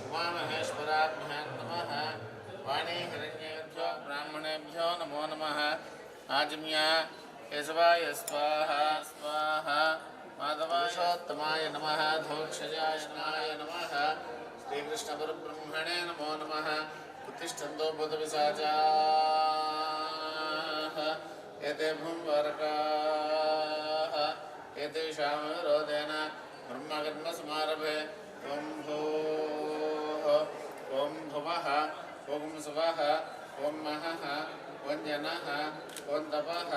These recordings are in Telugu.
उमामहेश्वराभ्यां नमः वाणी हिरण्येभ्यो ब्राह्मणेभ्यो नमो नमः आजम्या केशवाय स्वाहा स्वाहा माधवायोत्तमाय नमः धौक्षजाय नमः श्रीकृष्णपरब्रह्मणे नमो नमः उत्तिष्ठन्तो भूतपिशाचाः एते भूम्बारकाः एतेषां विरोधेन ब्रह्मकर्मसमारभे ॐ भूः ॐ भुवः ॐ सुवः ॐ महः ॐ जनः ॐ तपः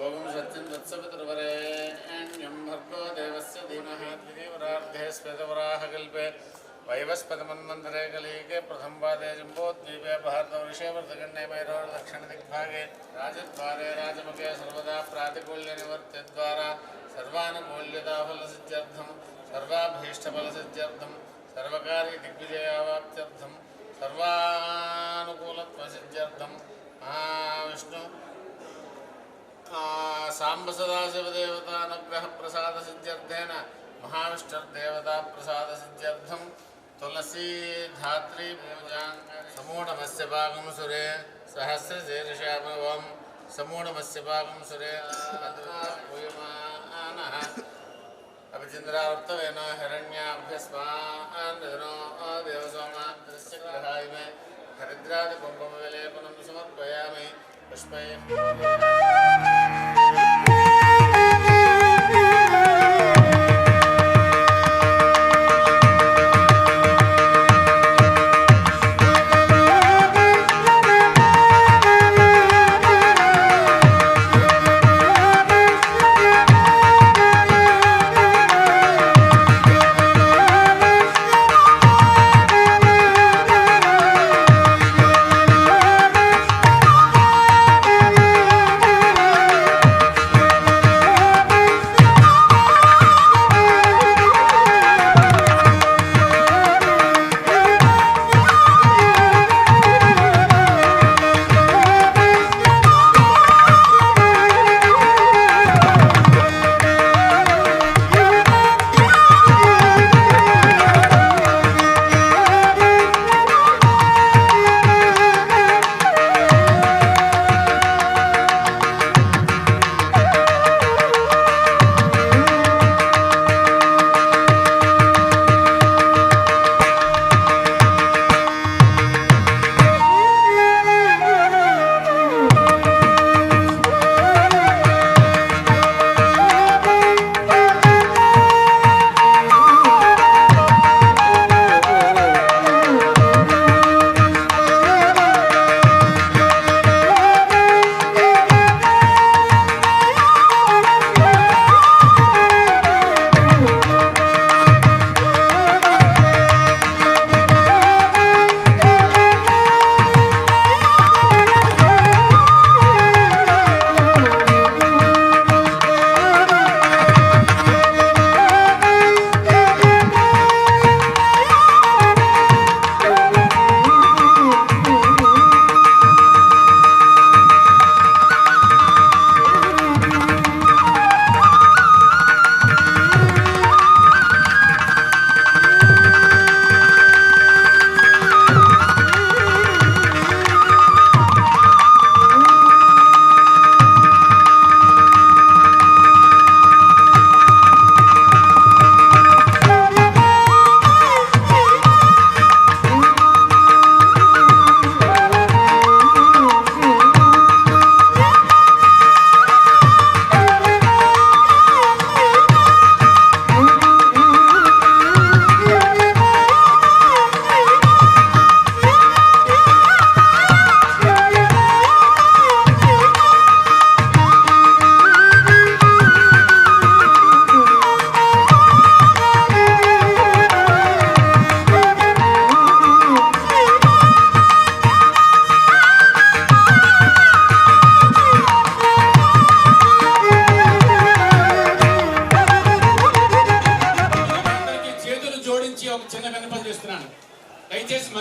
ॐ सत्यं वत्सपितृवरेण्यं भर्गो देवस्य धीमहि द्वितीयवरार्धे श्वेतवराहकल्पे वैवस्पतिमन्वन्तरे कलियुगे प्रथमपादे जम्बोद्वीपे भारतवर्षे वर्धगण्ये मैरोर्दक्षिणदिग्भागे राजद्वारे राजमुखे सर्वदा प्रातिकूल्यनिवर्त्यद्वारा सर्वानुकूल्यताफलसिद्ध्यर्थं सर्वाभीष्टफलसिद्ध्यर्थं सर्वकार्यदिग्विजयावाप्त्यर्थं सर्वानुकूलत्वसिद्ध्यर्थं महाविष्णु सांब सदाशिवदेवतानुग्रहप्रसादसिद्ध्यर्थेन महाविष्णुर्देवताप्रसादसिद्ध्यर्थं तुलसी धात्री पूजां समूढमस्य भागं सुरे सहस्रशीर्षामवं समूढमस्य भागं सुरे पूयमानः अभिचन्द्रावर्तवेन हिरण्याभ्यस्मान् देवसोमास्य ग्रहाय मे हरिद्रादिकुम्भमेलेपनं समर्पयामि पुष्पैः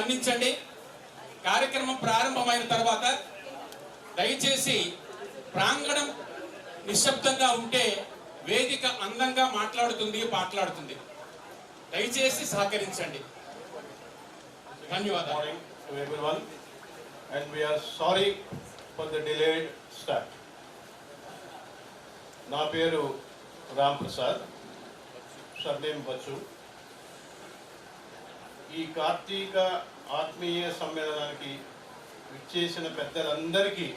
స్పందించండి. కార్యక్రమం ప్రారంభమైన తర్వాత దయచేసి ప్రాంగణం నిశ్శబ్దంగా ఉంటే వేదిక అందంగా మాట్లాడుతుంది. దయచేసి సహకరించండి. ధన్యవాదాలు. Everyone, and we are sorry for the delayed start. నా పేరు రామ్ ప్రసాద్, సర్నేమ్ బచ్చు. ఈ కార్తీక ఆత్మీయ సమ్మేళనానికి విచ్చేసిన పెద్దలందరికీ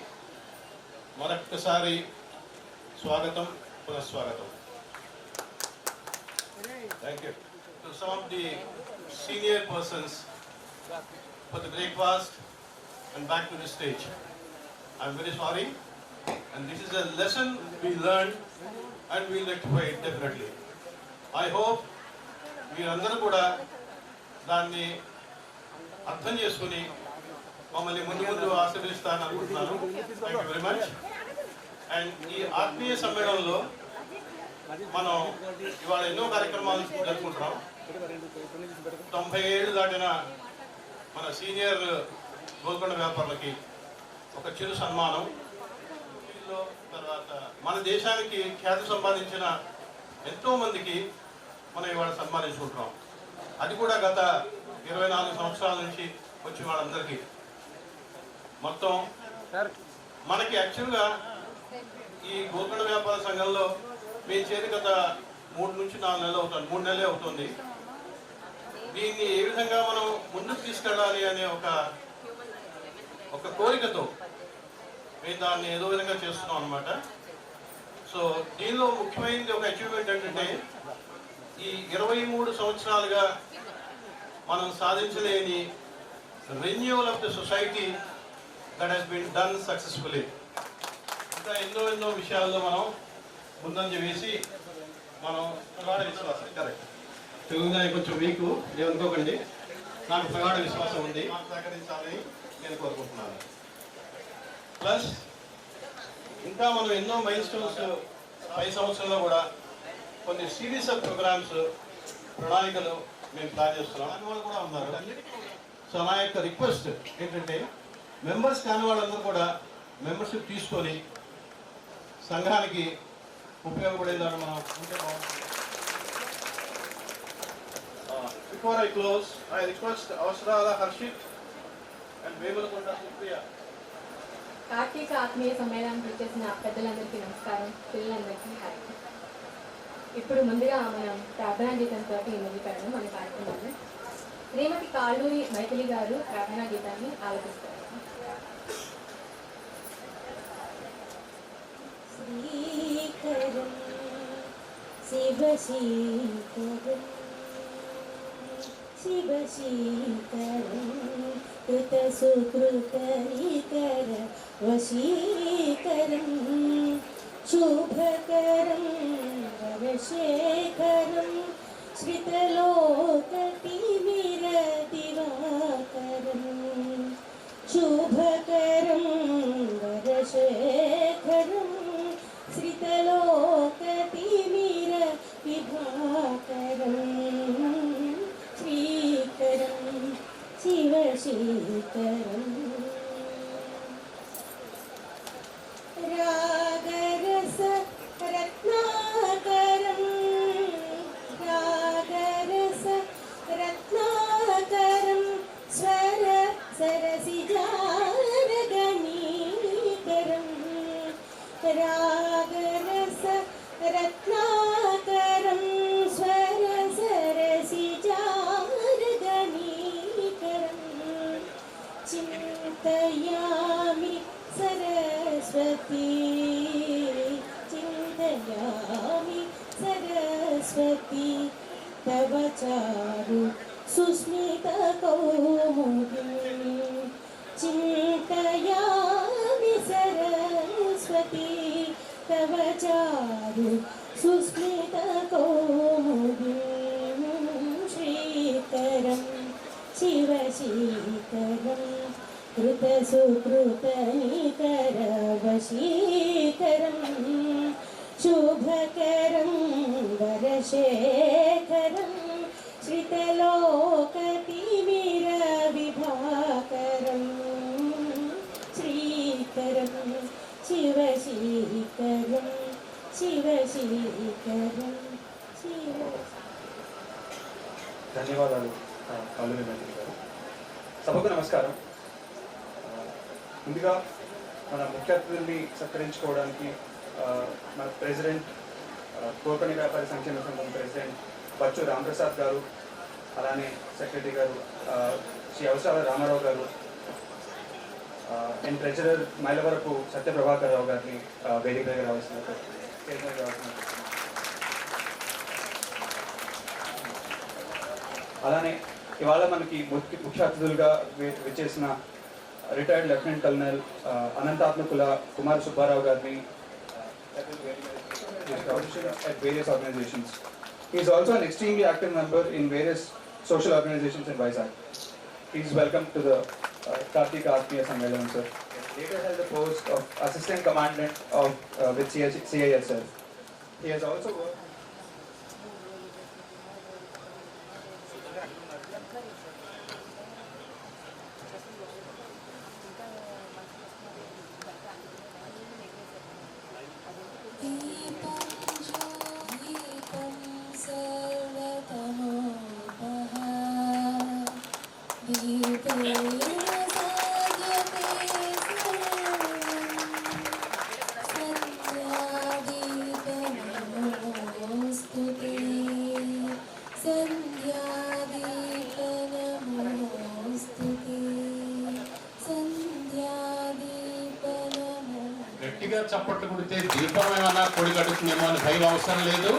మరొక్కసారి స్వాగతం, పునఃస్వాగతం. Thank you. To some of the senior persons for the breakfast and back to the stage. I'm very sorry, and this is a lesson we learned and we'll rectify it definitely. I hope మీరందరూ కూడా దాన్ని అర్థం చేసుకుని మమ్మల్ని ముందు ఆశీర్వదిస్తారని అనుకుంటున్నాను. Thank you very much. And ఈ ఆత్మీయ సమ్మేళనంలో మనం ఇవాళ ఎన్నో కార్యక్రమాలు జరుపుకుంటున్నాం. 90 ఏళ్ళు దాటిన మన సీనియర్ గోల్కొండ వ్యాపారులకి ఒక చిరు సన్మానం, తర్వాత మన దేశానికి ఖ్యాతి సంపాదించిన ఎంతోమందికి మనం ఇవాళ సన్మానించుకుంటున్నాం. అది కూడా గత 24 సంవత్సరాల నుంచి వచ్చి వాళ్ళందరికీ మొత్తం మనకి యాక్చువల్గా ఈ గోల్కొండ వ్యాపార సంఘంలో మేము చేరి గత 3 నుంచి 4 నెలలు అవుతుంది, 3 నెలలే అవుతుంది. దీన్ని ఏ విధంగా మనం ముందుకు తీసుకెళ్ళాలి అనే ఒక కోరికతో మేము దాన్ని ఏదో విధంగా చేస్తున్నాం అన్నమాట. సో దీనిలో ముఖ్యమైనది ఒక అచీవ్మెంట్ ఏంటంటే ఈ 23 సంవత్సరాలుగా మనం సాధించలేని renewal of the society that has been done successfully. ఇంకా ఎన్నో విషయాల్లో మనం ముందంజ వేసి మనం కరెక్ట్ తెలుగుగా కొంచెం మీకు ఏమనుకోకండి, నాకు ప్రగాఢ విశ్వాసం ఉంది, నాకు సహకరించాలని నేను కోరుకుంటున్నాను. ప్లస్ ఇంకా మనం ఎన్నో మైల్ స్టోన్స్ 5 సంవత్సరంలో కూడా కొన్ని సిరీస్ ఆఫ్ ప్రోగ్రామ్స్ ప్రణాళికలు మేము ప్లాన్ చేస్తున్నాం. దాని వాళ్ళు కూడా ఉన్నారు. సో నా యొక్క రిక్వెస్ట్ ఏంటంటే మెంబర్స్ కాని వాళ్ళందరూ కూడా మెంబర్షిప్ తీసుకొని సంఘానికి ఉపయోగపడేదాన్ని మనం ఉంటే బాగుంటుంది. Before I close, I request Avasrala Harshit and Vemulakonda Supriya. Karthika ఆత్మీయ సమ్మేళనానికి వచ్చేసిన పెద్దలందరికీ నమస్కారం, పిల్లలందరికీ హాయ్. ఇప్పుడు ముందుగా మనం ప్రార్థనా గీతంతో మొదలుపెడదాం మన కార్యక్రమాన్ని. శ్రీమతి కాళూరి మైథిలి గారు ప్రార్థనా గీతాన్ని ఆలపిస్తారు. శ్రీకరం శివశీకరం శివశీకరం కృతసుకృతనికర వశీకరం శుభకరం వరశేఖరం శ్రితలోకతిమిరదివాకరం శుభకరం వరశేఖరం శ్రితలోకతిమిర విభాకరం శ్రీకరం శివశీకరం రాగరస రత్నాకరం రాగరస రత్నాకరం స్వర సరసిజారగణీకరం రాగరస రత్నాకరం స్వర సరసిజారగణీకరం చింతయామి సరస్వతీ చింతయామి సరస్వతీ తవ చారు సుస్మిత కౌముదీ చింతయామి సరస్వతీ తవ చారు సుస్మిత కౌముదీ శ్రీకరం శివశీకరం కృతసుకృతనికర వశీకరం శుభకరం వరశేఖరం శ్రితలోకతిమిర విభా శివశీకరం శివ. ధన్యవాదాలు కల్లూరి మంత్రి గారు. సభకు నమస్కారం. ముందుగా మన ముఖ్య అతిథుల్ని సత్కరించుకోవడానికి మన ప్రెసిడెంట్ కోకని వ్యాపారి సంక్షేమ సంఘం ప్రెసిడెంట్ బచ్చు రామప్రసాద్ గారు, అలానే సెక్రటరీ గారు శ్రీ అవసరాల రామారావు గారు, అండ్ ట్రెజరర్ మైలవరపు సత్యప్రభాకర్ రావు గారిని వేదిక దగ్గర రావాల్సిన అలానే ఇవాళ మనకి ముఖ్య అతిథులుగా విచ్చేసిన retired lieutenant colonel Anantatmakula Kumar Subbarao గారిని at various organizations. He is also an extremely active member in various social organizations in Vizag. He is welcome to the Kartika Atmiya Sammelanam, sir. Later held the post of Assistant Commandant of with CISF. He has also worked గట్టిగా చప్పట్లు కొడితే దీపం ఏమన్నా కొడి కడుతుందేమో అని భయం అవసరం లేదు.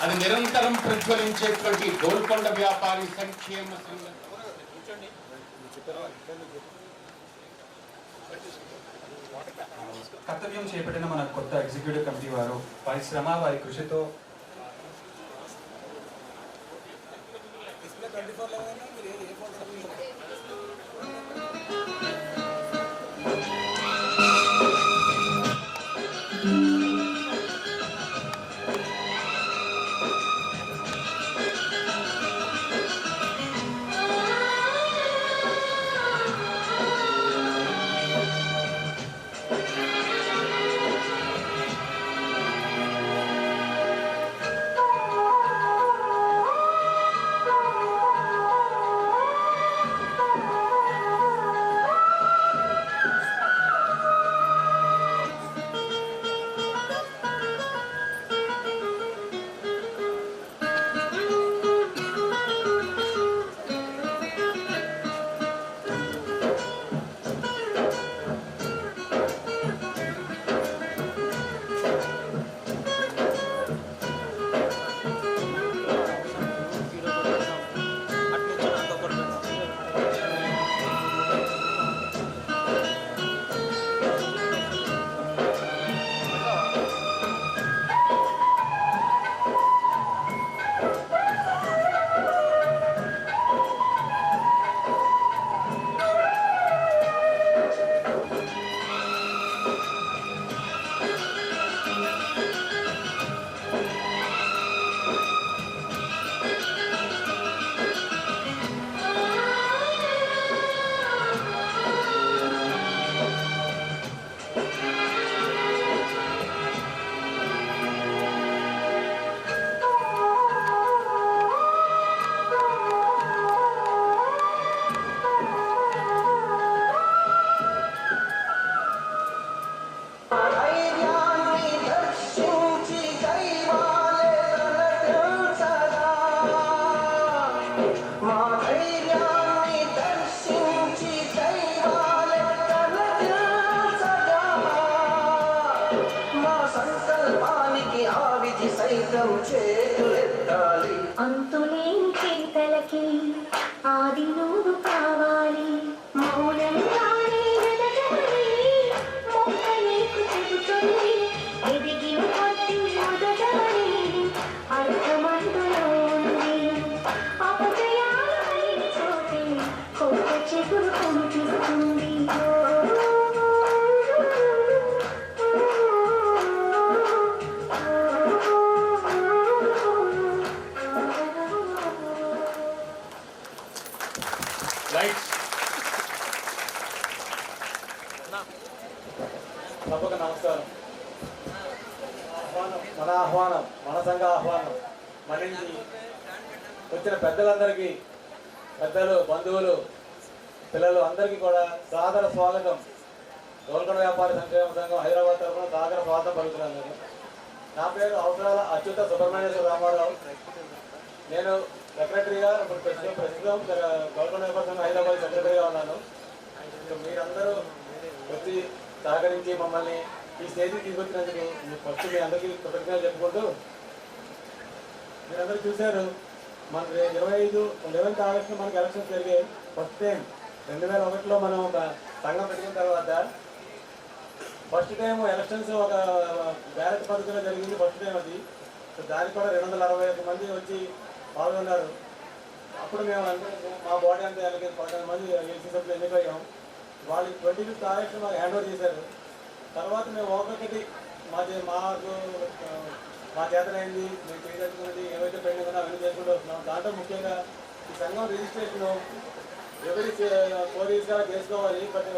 అది నిరంతరం ప్రజ్వలించేటువంటి గోల్కొండ వ్యాపారి సంక్షేమ సంఘం. కర్తవ్యం చేపట్టిన మన కొత్త ఎగ్జిక్యూటివ్ కమిటీ వారు వారి శ్రమ వారి కృషితో మన సంఘ ఆహ్వానం మన నుంచి వచ్చిన పెద్దలందరికీ, పెద్దలు, బంధువులు, పిల్లలు అందరికీ కూడా సాదర స్వాగతం. గోల్కొండ వ్యాపారి సంక్షేమ సంఘం హైదరాబాద్ తరఫున సాదర స్వాగతం పలుకుతున్నాను. నేను నా పేరు అవసరాల అచ్యుత సుబ్రహ్మణ్యేశ్వర రామారావు. నేను సెక్రటరీగా ఇప్పుడు ప్రస్తుతం గోల్కొండ వ్యాపారి సంఘం హైదరాబాద్ సెక్రటరీగా ఉన్నాను. మీరందరూ వచ్చి సహకరించి మమ్మల్ని ఈ స్టేజ్కి తీసుకొచ్చినందుకు ఫస్ట్ మీ అందరికీ కృతజ్ఞతలు చెప్పుకుంటూ, మీరందరూ చూశారు మన 11th ఆగస్టు మనకి ఎలక్షన్స్ జరిగాయి. ఫస్ట్ టైం 2001లో మనం ఒక సంఘం పెట్టిన తర్వాత ఫస్ట్ టైం ఎలక్షన్స్ ఒక బ్యాలెట్ పద్ధతిలో జరిగింది. ఫస్ట్ టైం అది. దానికి కూడా 261 మంది వచ్చి పాల్గొన్నారు. అప్పుడు మేము మా బాడీ అంతా 11 మంది ఎల్సీ సభ్యులు ఎన్నికయ్యాం. వాళ్ళు 25th ఆగస్టు మాకు హ్యాండ్ ఓవర్ చేశారు. తర్వాత మేము ఒక్కొక్కటి మా చేతనైంది, మేము చేయదలుచుకున్నది ఏవైతే పెండింగ్ ఉన్నా అవన్నీ చేసుకుంటూ వస్తున్నాం. దాంట్లో ముఖ్యంగా ఈ సంఘం రిజిస్ట్రేషన్ ఎవరి 4 years చేసుకోవాలి. బట్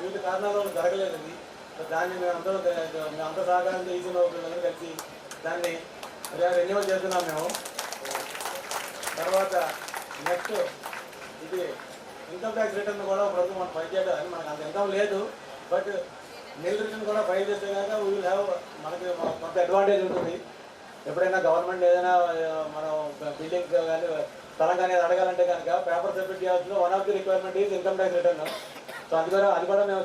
వివిధ కారణాల వల్ల జరగలేదు అది. దాన్ని మేమందరూ సహకారంతో ఈసీ అందరూ కలిసి దాన్ని రెన్యువల్ చేస్తున్నాం మేము. తర్వాత నెక్స్ట్ ఇది ఇన్కమ్ ట్యాక్స్ రిటర్న్ కూడా ప్రభుత్వం మనం ఫైల్ చేయడం, మనకు అంత ఇన్కమ్ లేదు. బట్ నిల్ రిటర్న్ కూడా ఫైల్ చేస్తే కనుక వీ విల్ హ్యావ్ మనకి కొంత అడ్వాంటేజ్ ఉంటుంది. ఎప్పుడైనా గవర్నమెంట్ ఏదైనా మనం బిల్డింగ్ కానీ స్థలం కానీ అడగాలంటే కనుక పేపర్ సబ్మిట్ చేయాల్సిన one of the requirement is income tax return. So అది కూడా మేము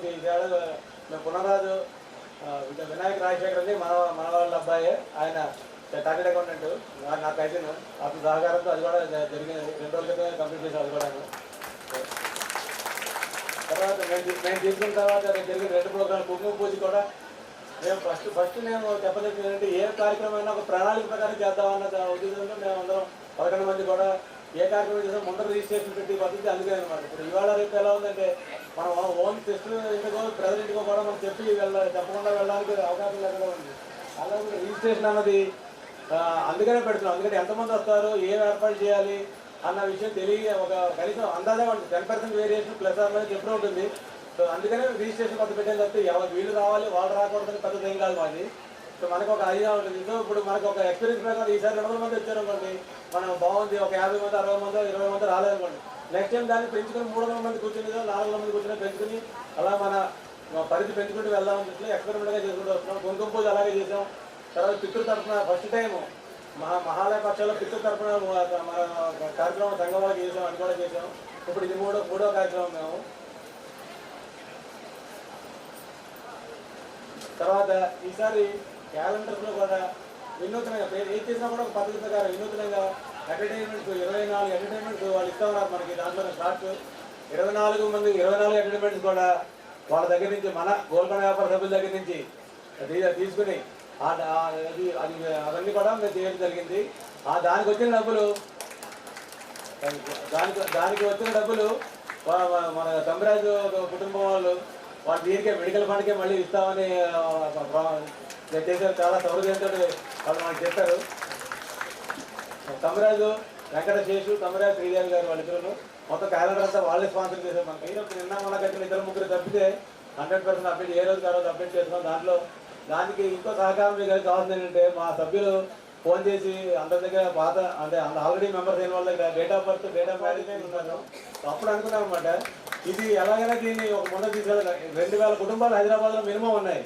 పునరాజు వినాయక రాజశేఖర్ అని మన వాళ్ళ అబ్బాయి, ఆయన టార్గెట్ అకౌంటెంట్, నా కజిన్, అతని సహకారంతో అది కూడా జరిగింది. 2 రోజుల క్రితం కంప్లీట్ చేసాం అది కూడా. తర్వాత మేము తీసుకున్న తర్వాత జరిగిన 2 ప్రోగ్రాం కుంకుమ పూజ కూడా మేము ఫస్ట్ నేను చెప్పదలిచింది ఏంటంటే ఏ కార్యక్రమం అయినా ఒక ప్రణాళిక ప్రకారం చేద్దామన్న ఉద్దేశంతో మేము అందరం 11 మంది కూడా ఏ కార్యక్రమం చేసాం ముందర రిజిస్ట్రేషన్ పెట్టి పద్ధతి అందుకే అనమాట. ఇప్పుడు ఇవాళ రేపు ఎలా ఉందంటే మనం ఓన్ టెస్ట్ ఇంటికో ప్రెసిడెంట్కో కూడా మనం చెప్పకుండా వెళ్ళడానికి అవకాశం లేకుండా ఉంది. అలాగే రిజిస్ట్రేషన్ అన్నది అందుకనే పెడుతున్నాం. అందుకని ఎంతమంది వస్తారు, ఏం ఏర్పాటు చేయాలి అన్న విషయం తెలియ ఒక కనీసం అందాజా 10% వేరియేషన్ ప్లస్ అనేది ఎప్పుడూ ఉంటుంది. సో అందుకనే రిజిస్ట్రేషన్ కొత్త పెట్టేది తప్పితే వీళ్ళు రావాలి వాళ్ళు రాకూడదని పెద్దది ఏం కాదు మాది. సో మనకు ఒక ఐడియా ఉంటుంది. సో ఇప్పుడు మనకు ఒక ఎక్స్పీరియన్స్ ప్రకారం ఈసారి 200 మంది వచ్చారనుకోండి, మనం బాగుంది, ఒక 50 మంది 60 మంది 20 మంది రాలేదనుకోండి, నెక్స్ట్ టైం దాన్ని పెంచుకొని 300 మంది కూర్చుని 400 మంది కూర్చుని పెంచుకుని అలా మన పరిధి పెంచుకుంటూ వెళ్దామని చెప్పి ఎక్స్పెరిమెంట్గా చేసుకుంటూ వస్తున్నాం. కుంకుమ పూజ అలాగే చేసాం. తర్వాత పితృ తరఫున ఫస్ట్ టైం మహాలయ పక్షాల్లో పితృ తరఫున మన కార్యక్రమం సంఘం వాళ్ళకి చేసాం, అది కూడా చేసాం. ఇప్పుడు ఇది మూడో కార్యక్రమం మేము. తర్వాత ఈసారి క్యాలెండర్స్లో కూడా వినూత్నంగా ఏం చేసినా కూడా ఒక పద్ధతి ప్రకారం వినూత్నంగా ఎంటర్టైన్మెంట్స్ 24 ఎంటర్టైన్మెంట్స్ వాళ్ళు ఇస్తా ఉన్నారు మనకి. దాంట్లో స్టార్ట్ 24 ఎంటర్టైన్మెంట్స్ కూడా వాళ్ళ దగ్గర నుంచి మన గోల్కొండ వ్యాపార సభ్యుల దగ్గర నుంచి తీసుకుని అవన్నీ కూడా మేము చేయడం జరిగింది. దానికి వచ్చిన డబ్బులు మన తమ్మిరాజు కుటుంబం వాళ్ళు దీనికే మెడికల్ ఫండ్కే మళ్ళీ ఇస్తామని చేశారు. చాలా సౌకర్యంతో వాళ్ళు మనకు చెప్పారు. తమ్మిరాజు వెంకటశేషు, తమ్మిరాజు శ్రీదేవి గారు వాళ్ళిద్దరు మొత్తం క్యాలెండర్ అంతా వాళ్ళే స్పాన్సర్ చేశారు. మనకి నిన్న మన కట్టిన 2-3 తప్పితే 100% అప్డేట్ ఏ రోజు ఆ రోజు అప్డేట్ చేస్తున్నాం. దానికి ఇంకో సహకారం మీకు కావాల్సింది ఏంటంటే మా సభ్యులు ఫోన్ చేసి అందరి దగ్గర పాత అంటే ఆల్రెడీ మెంబర్స్ అయిన వాళ్ళ దగ్గర date of birth, date of marriage ఉన్నాను. అప్పుడు అనుకున్నాం అనమాట, ఇది ఎలాగైనా దీన్ని ఒక ముందు తీసుకెళ్ళాలి. 2000 కుటుంబాలు హైదరాబాద్లో మినిమం ఉన్నాయి.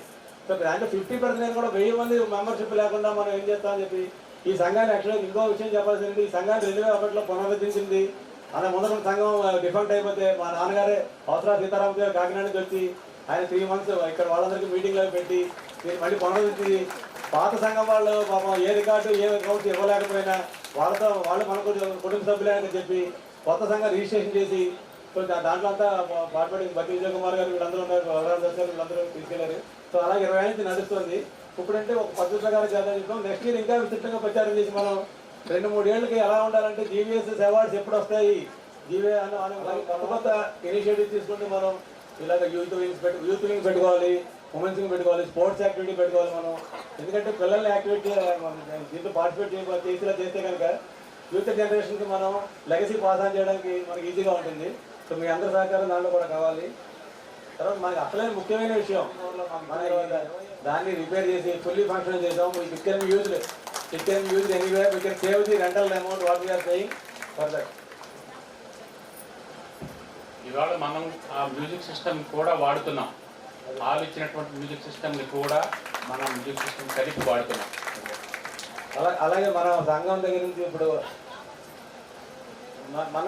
సో దాంట్లో 50% కూడా 1000 మంది మెంబర్షిప్ లేకుండా మనం ఏం చేస్తామని చెప్పి ఈ సంఘాన్ని యాక్చువల్గా ఇంకో విషయం చెప్పాల్సింది, ఈ సంఘాన్ని 2001లో పునరుద్ధరించింది. అలా ముందర సంఘం డిఫెక్ట్ అయిపోతే మా నాన్నగారే అవసరా సీతారామన్ గారు కాకినాడ నుంచి వచ్చి ఆయన 3 months ఇక్కడ వాళ్ళందరికీ మీటింగ్లో పెట్టి దీన్ని మళ్ళీ పునరుద్ధరించి పాత సంఘం వాళ్ళు పాపం ఏ రికార్డు ఏ అకౌంట్స్ ఇవ్వలేకపోయినా వాళ్ళు మన కుటుంబ సభ్యులని చెప్పి కొత్త సంఘం రిజిస్ట్రేషన్ చేసి దాంట్లో అంతా పాటుపడి బట్టి విజయ్ కుమార్ గారు వీళ్ళందరూ ఉన్నారు, వీళ్ళందరూ తీసుకెళ్లారు. సో అలాగే 20 ఏళ్ళ నుంచి నడుస్తుంది. ఇప్పుడంటే ఒక పద్ధతి ప్రకారం చేద్దాం చెప్తాం. నెక్స్ట్ ఇయర్ ఇంకా విస్తృతంగా ప్రచారం చేసి మనం 2-3 ఏళ్ళకి ఎలా ఉండాలంటే జీవీఎస్ఎస్ అవార్డ్స్ ఎప్పుడు వస్తాయి, కొత్త ఇనిషియేటివ్ తీసుకుంటే మనం ఇలాగ యూత్ వింగ్స్ పెట్టుకోవాలి, ఉమెన్స్ వింగ్ పెట్టుకోవాలి, స్పోర్ట్స్ యాక్టివిటీ పెట్టుకోవాలి మనం. ఎందుకంటే పిల్లల్ని యాక్టివిటీ దీంట్లో పార్టిసిపేట్ చేసేలా చేస్తే కనుక యూత్ జనరేషన్కి మనం లెగసీ పాస్ ఆన్ చేయడానికి మనకి ఈజీగా ఉంటుంది. సో మీ అందరి సహకారం దాంట్లో కూడా కావాలి. తర్వాత మనకి అసలైన ముఖ్యమైన విషయం, మన దాన్ని రిపేర్ చేసి ఫుల్లీ ఫంక్షన్ చేసాం. It can be used anywhere. We can save the rental amount what we are paying for that. ఇవాళ మనం ఆ మ్యూజిక్ సిస్టమ్ కూడా వాడుతున్నాం. హాల్ ఇచ్చినటువంటి మ్యూజిక్ సిస్టమ్ని కూడా మనం మ్యూజిక్ సిస్టమ్ కలిపి వాడుతున్నాం. అలాగే మన సంఘం దగ్గర నుంచి ఇప్పుడు మన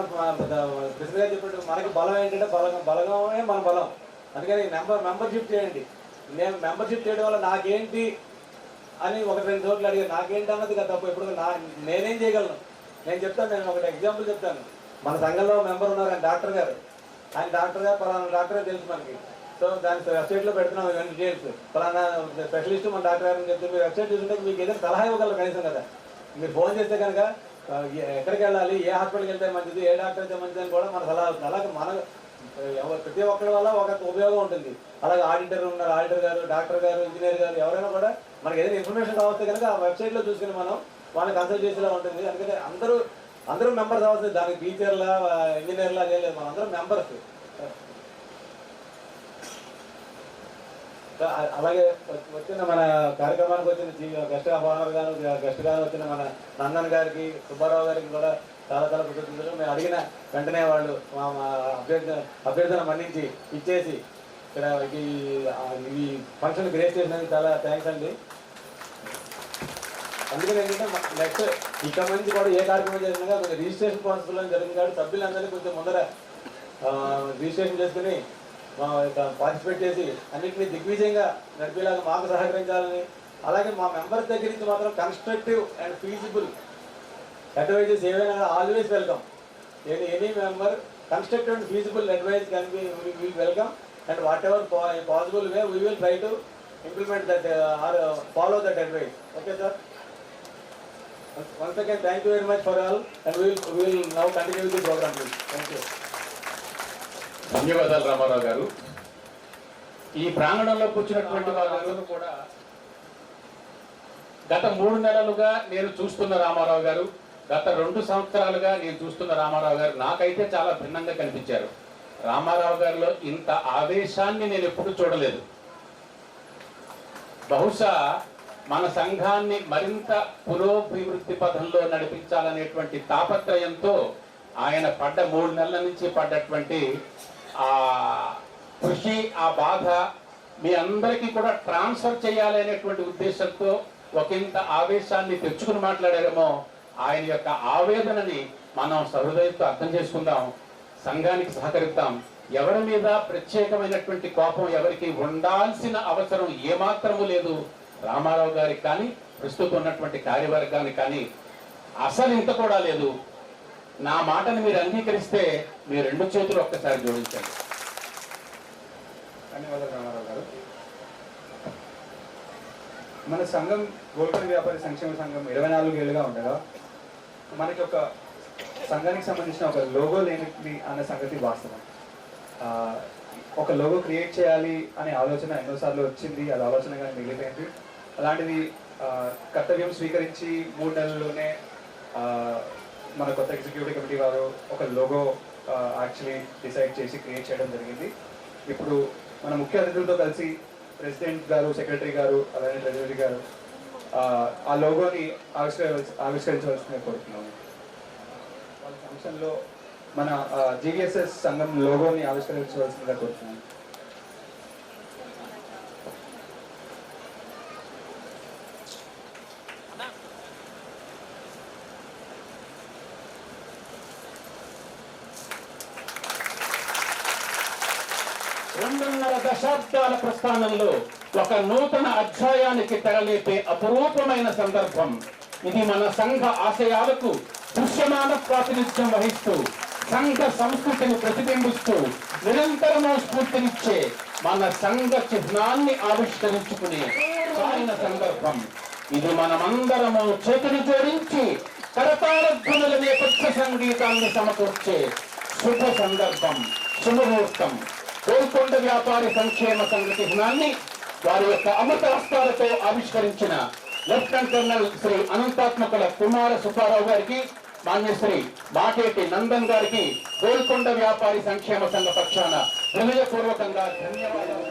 ప్రెసిడెంట్ గారు చెప్పినట్టు మనకి బలం ఏంటంటే బలగమే మన బలం. అందుకని మెంబర్షిప్ చేయండి. నేను మెంబర్షిప్ చేయడం వల్ల నాకేంటి అని 1-2 చోట్ల అడిగాను. నాకేంటి అన్నది కదా తప్పు. ఇప్పుడు నేనేం చేయగలను నేను చెప్తాను. నేను ఒకటి ఎగ్జాంపుల్ చెప్తాను. మన సంఘంలో మెంబర్ ఉన్నారు ఆయన డాక్టర్ గారు. ఆయన డాక్టర్ గారు పలానా డాక్టరే తెలుసు మనకి. సో దాని వెబ్సైట్లో పెడుతున్నాం ఇవన్నీ డీటెయిల్స్. పలానా స్పెషలిస్ట్ మన డాక్టర్ గారు అని చెప్తే మీరు వెబ్సైట్ చూస్తుంటే మీకు ఏదైనా సలహా ఇవ్వగలరు కనీసం కదా. మీరు ఫోన్ చేస్తే కనుక ఎక్కడికి వెళ్ళాలి, ఏ హాస్పిటల్కి వెళ్తే మంచిది, ఏ డాక్టర్ అయితే మంచిది అని కూడా మన సలహా. అలాగే మన ప్రతి ఒక్కరి వల్ల ఒక ఉపయోగం ఉంటుంది. అలాగే ఆడిటర్ ఉన్నారు, ఆడిటర్ గారు, డాక్టర్ గారు, ఇంజనీర్ గారు, ఎవరైనా కూడా మనకి ఏదైనా ఇన్ఫర్మేషన్ కావస్తే కనుక ఆ వెబ్సైట్లో చూసుకుని మనం వాళ్ళని కన్సల్ట్ చేసేలా ఉంటుంది. అందుకని అందరూ మెంబర్స్ అవ్వాల్సింది. దానికి టీచర్లా ఇంజనీర్లా అదే లేదు, మనం అందరం మెంబర్స్. అలాగే వచ్చిన మన కార్యక్రమానికి వచ్చిన గెస్ట్ ఆఫ్ ఆనర్ గారు గెస్ట్గా వచ్చిన మన నందన్ గారికి, సుబ్బారావు గారికి కూడా చాలా కృతజ్ఞతలు. మేము అడిగిన వెంటనే వాళ్ళు మా అభ్యర్థన మన్నించి ఇచ్చేసి ఇక్కడ ఈ ఫంక్షన్ గ్రేస్ చేసినందుకు చాలా థ్యాంక్స్ అండి. అందుకని ఏంటంటే నెక్స్ట్ ఇక్కడ నుంచి కూడా ఏ కార్యక్రమం చేసినా కొంచెం రిజిస్ట్రేషన్ ప్రాసెస్లో జరిగింది కాబట్టి సభ్యులందరినీ కొంచెం ముందర రిజిస్ట్రేషన్ చేసుకుని పార్టిసిపేట్ చేసి అన్నింటినీ దిగ్విజయంగా నడిపేలాగా మాకు సహకరించాలని, అలాగే మా మెంబర్స్ దగ్గర నుంచి మాత్రం కన్స్ట్రక్టివ్ అండ్ ఫీజిబుల్ అడ్వైజెస్ ఏవైనా always welcome. Any member constructive and feasible advise can be will welcome and whatever possible way we will try to implement that or follow that advise. Okay sir. Once again, thank you very much for all, and we will now continue with the program, please. Thank you. ధన్యవాదాలు రామారావు గారు. ఈ ప్రాంగణంలో కూర్చున్నటువంటి వాళ్ళందరూ కూడా గత 3 నెలలుగా నేను చూస్తున్న రామారావు గారు, గత 2 సంవత్సరాలుగా నేను చూస్తున్న రామారావు గారు నాకైతే చాలా భిన్నంగా కనిపించారు. రామారావు గారిలో ఇంత ఆవేశాన్ని నేను ఎప్పుడు చూడలేదు. బహుశా మన సంఘాన్ని మరింత పురోభివృద్ధి పథంలో నడిపించాలనేటువంటి తాపత్రయంతో ఆయన పడ్డ 3 నెలల నుంచి పడ్డటువంటి ఆ కృషి, ఆ బాధ మీ అందరికీ కూడా ట్రాన్స్ఫర్ చేయాలి అనేటువంటి ఉద్దేశంతో ఒకంత ఆవేశాన్ని తెచ్చుకుని మాట్లాడారేమో. ఆయన యొక్క ఆవేదనని మనం సహృదయంతో అర్థం చేసుకుందాం, సంఘానికి సహకరిద్దాం. ఎవరి మీద ప్రత్యేకమైనటువంటి కోపం ఎవరికి ఉండాల్సిన అవసరం ఏమాత్రము లేదు. రామారావు గారికి కానీ ప్రస్తుతం ఉన్నటువంటి కార్యవర్గానికి కానీ అసలు ఇంత కూడా లేదు. నా మాటను మీరు అంగీకరిస్తే మీ 2 చేతులు ఒక్కసారి జోడించండి. ధన్యవాదాలు రామారావు గారు. మన సంఘం గోల్కొండ వ్యాపారి సంక్షేమ సంఘం 24 ఏళ్ళుగా ఉండగా మనకి ఒక సంఘానికి సంబంధించిన ఒక లోగో లేనిది అన్న సంగతి వాస్తవం. ఒక లోగో క్రియేట్ చేయాలి అనే ఆలోచన ఎన్నోసార్లు వచ్చింది, అది ఆలోచనగా మిగిలిపోయింది. అలాంటిది కర్తవ్యం స్వీకరించి 3 నెలల్లోనే మన కొత్త ఎగ్జిక్యూటివ్ కమిటీ వారు ఒక లోగో యాక్చువల్లీ డిసైడ్ చేసి క్రియేట్ చేయడం జరిగింది. ఇప్పుడు మన ముఖ్య అతిథులతో కలిసి ప్రెసిడెంట్ గారు, సెక్రటరీ గారు, అలాగే ట్రెజరీ గారు ఆ లోగోని ఆవిష్కరించవలసిందిగా కోరుతున్నాము. వాళ్ళ ఫంక్షన్లో మన జీవీఎస్ఎస్ సంఘం లోగోని ఆవిష్కరించవలసిందిగా కోరుతున్నాము. దశాబ్దాల ప్రస్థానంలో ఒక నూతన అధ్యాయానికి తెరలేపే అపురూపమైన సందర్భం ఇది. మన సంఘ ఆశయాలకు దృశ్యమాన ప్రాతినిధ్యం వహిస్తూ సంఘ సంస్కృతిని ప్రతిబింబిస్తూ నిరంతరము స్ఫూర్తినిచ్చే మన సంఘ చిహ్నాన్ని ఆవిష్కరించుకునే సాగిన సందర్భం ఇది. మనమందరము చేతులు జోడించి కరతాళధ్వనుల నేపథ్య సంగీతాన్ని సమకూర్చే శుభ సందర్భం, శుభముహూర్తం. గోల్కొండ వ్యాపారి సంక్షేమ సంఘ చిహ్నాన్ని వారి యొక్క అమృత హస్తాలతో ఆవిష్కరించిన లెఫ్టినెంట్ కర్నల్ శ్రీ అనంతాత్మకుల కుమార సుబ్బారావు గారికి, మాన్యశ్రీ మాటేటి నందన్ గారికి గోల్కొండ వ్యాపారి సంక్షేమ సంఘ పక్షాన హృదయపూర్వకంగా ధన్యవాదాలు.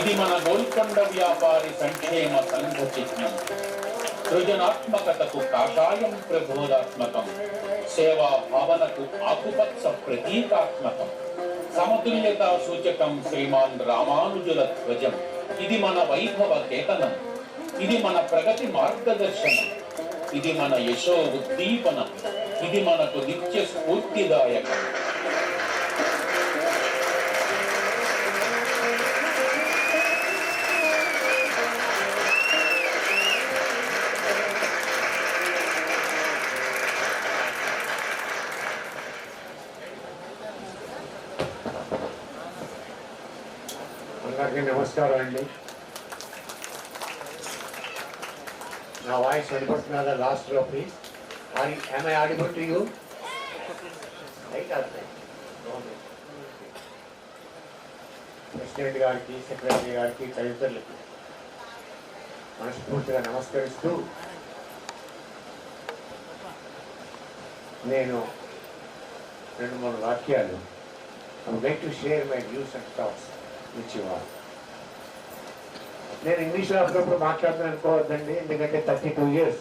ఇది మన గోల్కొండ వ్యాపారి సంక్షేమ సంఘ చిహ్నం. సృజనాత్మకతకు కాషాయం ప్రబోధాత్మకం, సేవా భావనకు ఆకుపచ్చ ప్రతీకాత్మకం, సమతుల్యతా సూచకం శ్రీమాన్ రామానుజుల ధ్వజం. ఇది మన వైభవ కేతనం, ఇది మన ప్రగతి మార్గదర్శనం, ఇది మన యశో ఉద్దీపనం, ఇది మనకు నిత్య స్ఫూర్తిదాయకం. అందరికీ నమస్కారం అండి. నా వాయిస్ వినపడుతున్నదా? లాస్ట్ లో please. Am I audible to you? Right or right? President గారికి, సెక్రటరీ గారికి, తదితరులకి మనస్ఫూర్తిగా నమస్కరిస్తూ నేను 2-3 వాక్యాలు I would like to share my views and thoughts with you all. నేను ఇంగ్లీష్లో అప్పుడప్పుడు మాట్లాడుతాను అనుకోవద్దండి, ఎందుకంటే 32 years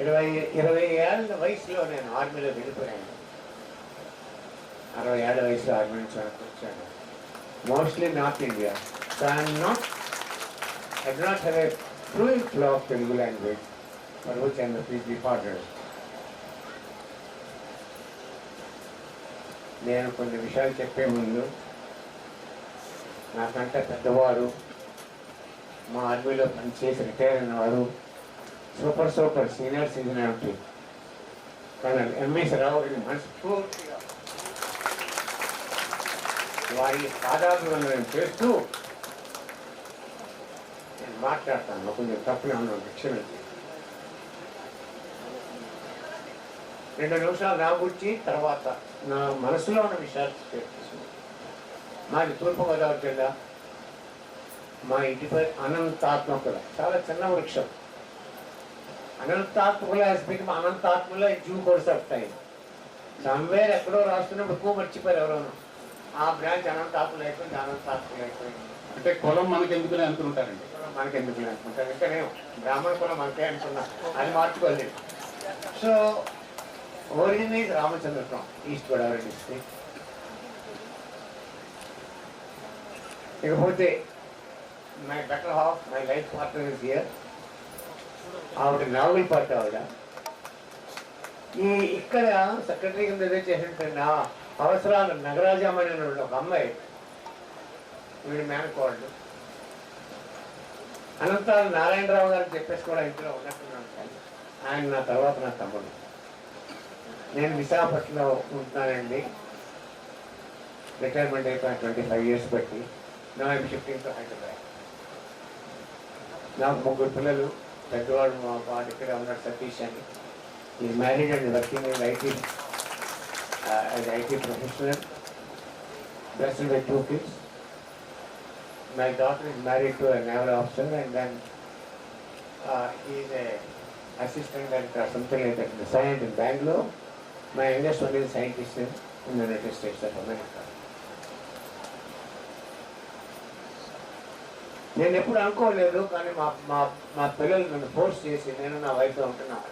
20 ఏళ్ళ వయసులో నేను ఆర్మీలో వెళ్ళిపోయాను. 60 ఏళ్ళ వయసులో ఆర్మీ నుంచి వెనక్కి వచ్చాను. Mostly north India. So I do not have a fluent flow of Telugu language, for which I am please be pardoned. నేను కొన్ని విషయాలు చెప్పే ముందు నాకంటే పెద్దవారు, మా ఆర్మీలో పనిచేసి రిటైర్ అయిన వారు, super senior citizen colonel MS Rao గారిని మనస్ఫూర్తిగా వారి పాదాభివందనం చేస్తూ నేను మాట్లాడతాను. కొంచెం తప్పుగా ఉన్నాను, క్షమించి. 2 నిమిషాలు నా గురించి, తర్వాత నా మనసులో ఉన్న విషయాలు చేస్తున్నాను. మాది తూర్పుగోదావరి జిల్లా. మా ఇంటిపై అనంతాత్మకుల, చాలా చిన్న వృక్షం. Anantatmakula become Anantatmala due course of time. Somewhere ఎక్కడో రాస్తున్నప్పుడు ఎక్కువ మర్చిపోయారు ఎవరోనూ. ఆ బ్రాంచ్ అనంతాత్మలు అయిపోయింది, అనంతాత్మలు అయిపోయింది. అంటే కులం మనకెందుకునే అనుకుంటారండి. మనకెందుకు అనుకుంటారు, ఇంకా నేను బ్రాహ్మణ కులం మనకే అనుకున్నా, అది మార్చుకోలేదు. So origin is Ramachandrapuram, East Godavari district. ఇకపోతే my better half, my life partner is here. ఆవిడ నావల్ పార్ట్ ఆవిడ. ఇక్కడ సెక్రటరీ కింద ఏదో చేసినట్టు నా అవసరాలు నగరాజామణి ఒక అమ్మాయి, వీడి మేనకోళ్ళు. అనంతరాలు నారాయణరావు గారిని చెప్పేసి కూడా ఇంట్లో ఉన్నట్టున్నాను, కానీ ఆయన నా తర్వాత నా తమ్ముడు. నేను విశాఖపట్నంలో ఉంటున్నానండి. రిటైర్మెంట్ అయిపోయిన 25 years బట్టి. నా షిఫ్టింగ్ టు హైదరాబాద్. నాకు 3 పిల్లలు. పెద్దవాడు మా వాడు ఇక్కడ ఉన్నాడు, సతీష్ అని. Is married and working in IT as IT professional. blessed with 2 kids. My daughter is married to a naval officer, and then he is a assistant at something like that in the science in Bangalore. My youngest one is a scientist in the United States of America. నేను ఎప్పుడు అనుకోలేదు, కానీ మా పిల్లలు నన్ను ఫోర్స్ చేసి నేను నా వైఫ్తో ఉంటున్నాను.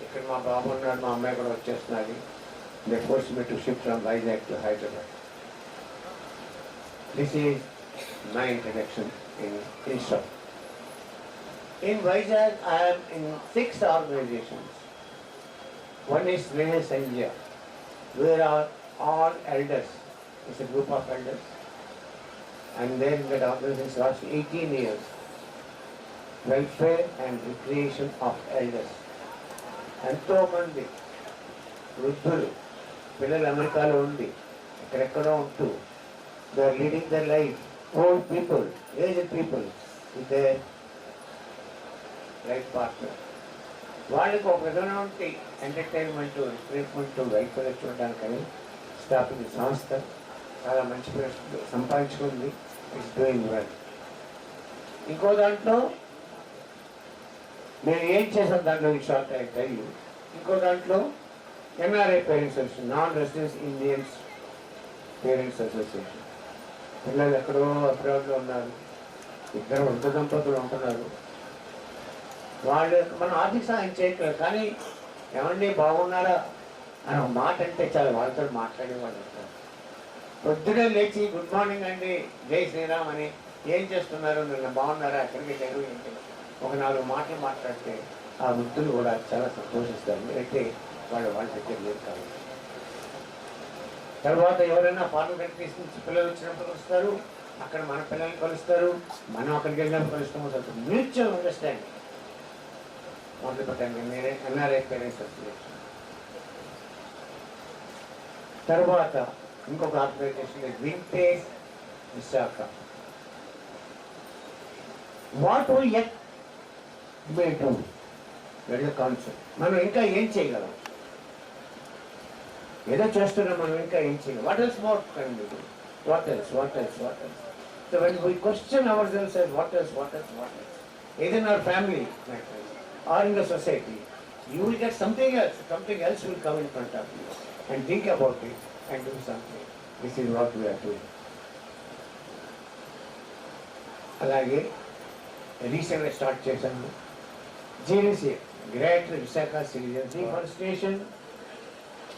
ఇక్కడ మా బాబు ఉన్నాడు, మా అమ్మాయి కూడా వచ్చేస్తున్నది. They force me to shift from Vizag to Hyderabad. This is my introduction in short. In Vizag, I am in 6 organizations. One is Sneha Sanjaya, where are all elders. It's a group of elders. And then that organization last 18 years. Welfare and recreation of elders. ఎంతో మంది వృద్ధులు, పిల్లలు అమెరికాలో ఉండి ఎక్కడెక్కడో ఉంటూ they are leading their life. Old people, aged people with their right partner. వాళ్ళకి ఒక విధమైనటువంటి ఎంటర్టైన్మెంట్, ట్రీట్మెంట్, వెల్ఫేర్ చూడడానికని స్థాపించిన సంస్థ. చాలా మంచి పేరు సంపాదించుకుంది. It's doing well. ఇంకో దాంట్లో నేను ఏం చేశాను దాంట్లో షార్ట్ అయ్యి. ఇంకో దాంట్లో NRI parents association, non residence Indians parents association. పిల్లలు ఎక్కడో అబ్రాడ్లో ఉన్నారు, ఇద్దరు వృద్ధ దంపతులు ఉంటున్నారు. వాళ్ళు మనం ఆర్థిక సహాయం చేయట్లేదు, కానీ ఏమండి బాగున్నారా అని ఒక మాట అంటే చాలా వాళ్ళతో మాట్లాడేవాళ్ళు ఉంటారు. పొద్దునే లేచి గుడ్ మార్నింగ్ అండి, జై శ్రీరామ్ అని, ఏం చేస్తున్నారు, నిన్న బాగున్నారా, ఎక్కడికి వెళ్ళారు ఏంటి, ఒక 4 మాటలు మాట్లాడితే ఆ వృద్ధులు కూడా చాలా సంతోషిస్తారు. ఎందుకంటే వాళ్ళు వాళ్ళ దగ్గర లేదు కాబట్టి. తర్వాత ఎవరైనా ఫారెన్ కంట్రీస్ నుంచి పిల్లలు వచ్చినప్పుడు వస్తారు, అక్కడ మన పిల్లల్ని కలుస్తారు, మనం అక్కడికి వెళ్ళినప్పుడు కలుస్తాము. అసలు మ్యూచువల్ అండర్స్టాండింగ్ మొదలు పెట్టండి మీరే ఎన్ఆర్ఐ పేరెంట్స్ అసోసియేషన్. తర్వాత ఇంకొక organization vintage Visakha. What we yet may do, that is the concept. మనం ఇంకా ఏం చేయగలం, ఏదో చేస్తున్నాం, మనం ఇంకా ఏం చేయగలం. What else more can we do, what else, what else, what else. So when we question ourselves as what else, what else, what else, either in our family, my friends, or in the society, you will get something else will come in front of you, and think about it and do something. This is what we are doing. అలాగే రీసెంట్గా స్టార్ట్ చేశాను GVC, greater Visakha citizen deforestation,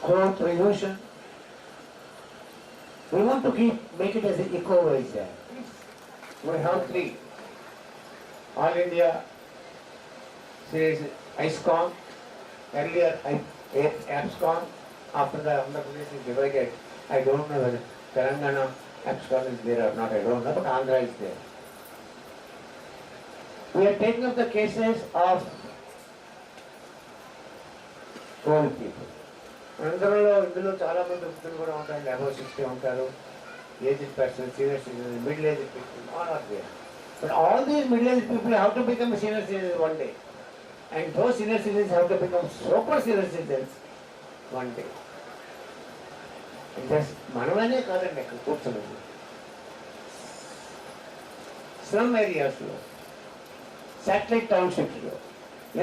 crop pollution. We want to make it as an eco-wise. We have 3. All India series ISCOM, earlier APSCOM, after the Andhra Pradesh is divided. I don't know whether Telangana APSCOM is there or not, I don't know, but Andhra is there. We are taking up the cases of old people. ఇందులో చాలా మంది వృద్ధులు కూడా ఉంటారు, అబౌవ్ 60 ఉంటారు, aged person, senior citizen, middle aged people, all are there. But all these middle-aged people have to become senior citizens one day, and those senior citizens have to become super senior citizens one day. Just మనమనే కాదండి అక్కడ కూర్చున్నది. స్లమ్ ఏరియాస్లో, శాటిలైట్ టౌన్షిప్స్లో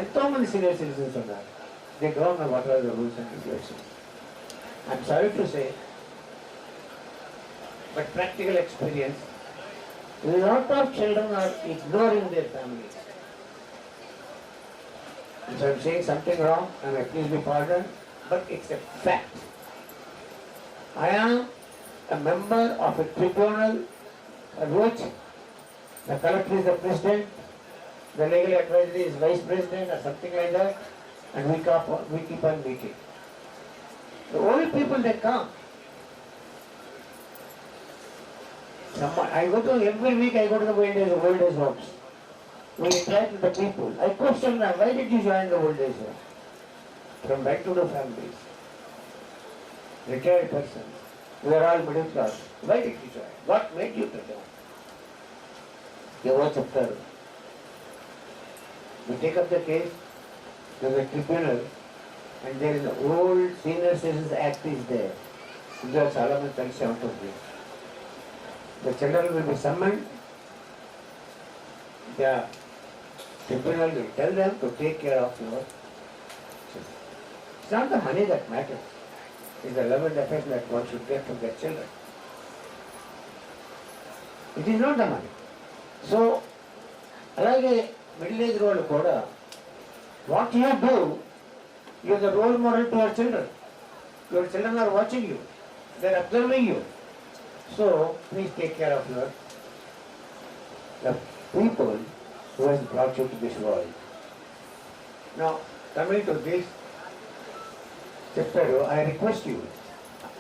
ఎంతోమంది సీనియర్ సిటిజన్స్ ఉన్నారు. They don't know what are the rules and regulations. I'm sorry to say, but practical experience, a lot of children are ignoring their families. If I'm saying something wrong, I may please be pardoned, but it's a fact. I am a member of a tribunal at which the collector is the president, the legal advisor is vice president or something like that, and we keep on meeting. The old people, they come. Every week I go to the old age homes. We interact with the people. I question them, why did you join the old age home? From back to the families. Retired persons. We are all middle class. Why did you join? What made you to join? What chapter? We take up the case. There is a tribunal, and there is an old Senior Citizens Act is there. There are Solomon tells out of this. The children will be summoned. The tribunal will tell them to take care of your children. It's not the money that matters. It's the love and affection that one should get from their children. It is not the money. So, అలాగే మిడిల్ ఏజ్ వాళ్ళు కూడా, what you do, you are the role model to your children. Your children are watching you. They are observing you. So, please take care of the people who has brought you to this world. Now, coming to this chapter, I request you,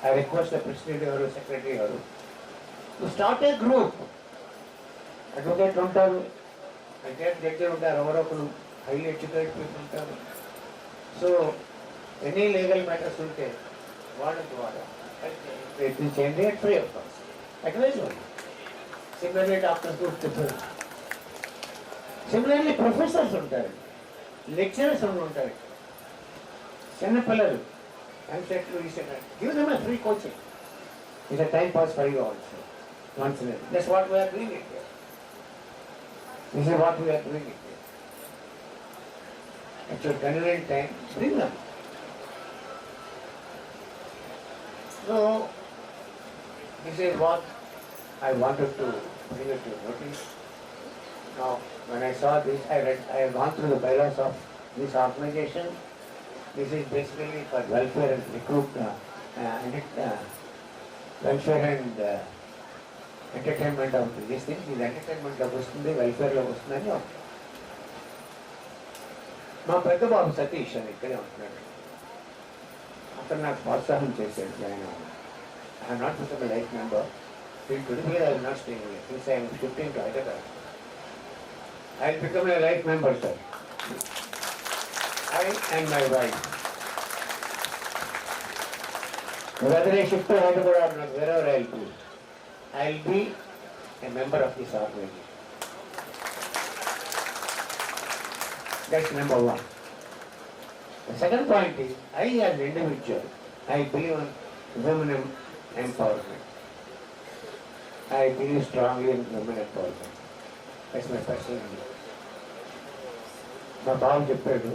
I request the president or secretary to start a group. Advocate ఉంటారు, జడ్జి ఉంటారు, ఎవరో ఒకరు highly educated people ఉంటారు. సో ఎనీ లీగల్ మ్యాటర్స్ ఉంటే వాళ్ళ ద్వారా ప్రయత్నించండి, at free of cost. Advise వాళ్ళు. Similarly doctors prefer. Similarly professors ఉంటారు, లెక్చరర్స్ ఉంటారు, చిన్నపిల్లలు ఎంసెట్లు ECET, give them a free coaching. It's a time pass for you also. Once in a while. That's what we are doing it here. This is what we are doing it here. At your convenient time, bring them. So, this is what I wanted to bring it to your notice. Now, when I saw this, I have gone through the bylaws of this organization. This is basically for welfare and welfare and entertainment of these things. This entertainment of వస్తుంది, welfare లో వస్తుందని మా పెద్ద బాబు సతీష్ అని ఇక్కడే ఉంటున్నాడు. అతను నాకు ప్రోత్సాహం చేశాడు జాయిన్ అవ్వాలి. I have not become a life member. Till today I am not staying here. Since I am shifting to Hyderabad, I will become a life member, sir. I and my wife. Whether I shift to Hyderabad or not, wherever I will be, I will be a member of this organization. That's number one. The second point is, I as an individual, I believe in women empowerment. I believe strongly in women empowerment. That's my personal view. మా బాబు చెప్పాడు,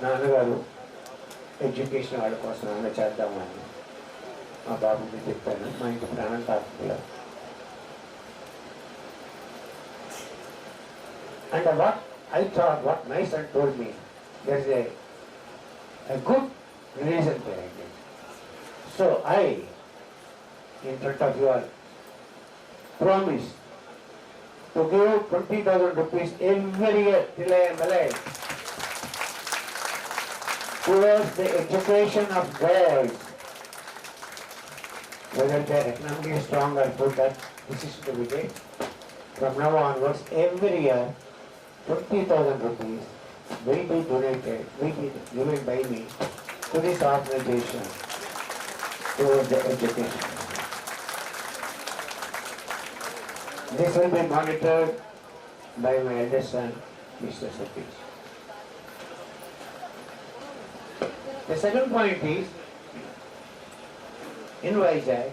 నాన్నగారు ఎడ్యుకేషన్ వాళ్ళ కోసం నాన్న చేద్దామని. మా బాబుకి చెప్పాను, మా ఇంటి ప్రాణం కాకుండా. And what I thought, what my son told me, there's a good reason behind it. So I, in front of you all, promise to give 20,000 rupees every year till I am alive towards the education of girls, whether they are economically strong or poor, that decision to be made. From now onwards, every year, 20,000 rupees will be donated, will be given by me to this organization towards the education. This will be monitored by my eldest son, Mr. Satish. The second point is, in Vizag,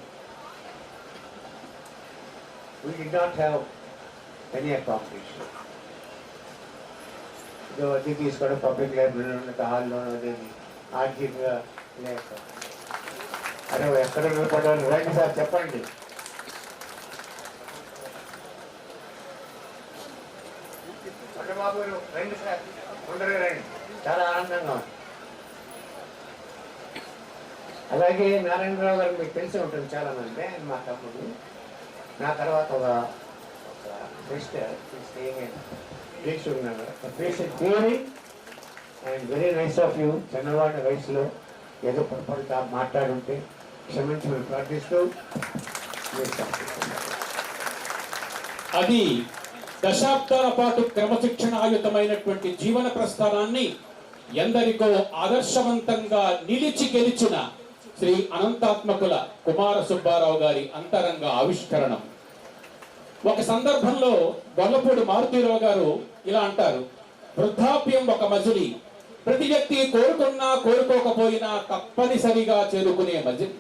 we did not have any accommodation. అది తీసుకోవడం పబ్లిక్ లైబ్రరీలో ఉన్న హాల్లోనూ అదేది ఆర్థికంగా లేక అరే ఎక్కడ నిలబడ్డారు రండి సార్ చెప్పండి. బాబు రండి సార్, తొందరగా రండి, చాలా ఆనందంగా ఉంది. అలాగే నారాయణరావు గారు మీకు తెలిసి ఉంటుంది చాలా మంది, ఆయన మా తమ్ముడు. నా తర్వాత ఒక సిస్టర్ థియరీ and very nice of you. చిన్నవాడి వయసులో ఏదో పొరపాటు మాట్లాడుంటే క్షమించమని ప్రార్థిస్తూ అది దశాబ్దాల పాటు క్రమశిక్షణాయుతమైనటువంటి జీవన ప్రస్థానాన్ని ఎందరికో ఆదర్శవంతంగా నిలిచి గెలిచిన శ్రీ అనంతాత్మకుల కుమార సుబ్బారావు గారి అంతరంగ ఆవిష్కరణం. ఒక సందర్భంలో గొల్లపూడి మారుతీరావు గారు ఇలా అంటారు, వృద్ధాప్యం ఒక మజిలీ, ప్రతి వ్యక్తి కోరుకున్నా కోరుకోకపోయినా తప్పనిసరిగా చేరుకునే మజిలీ.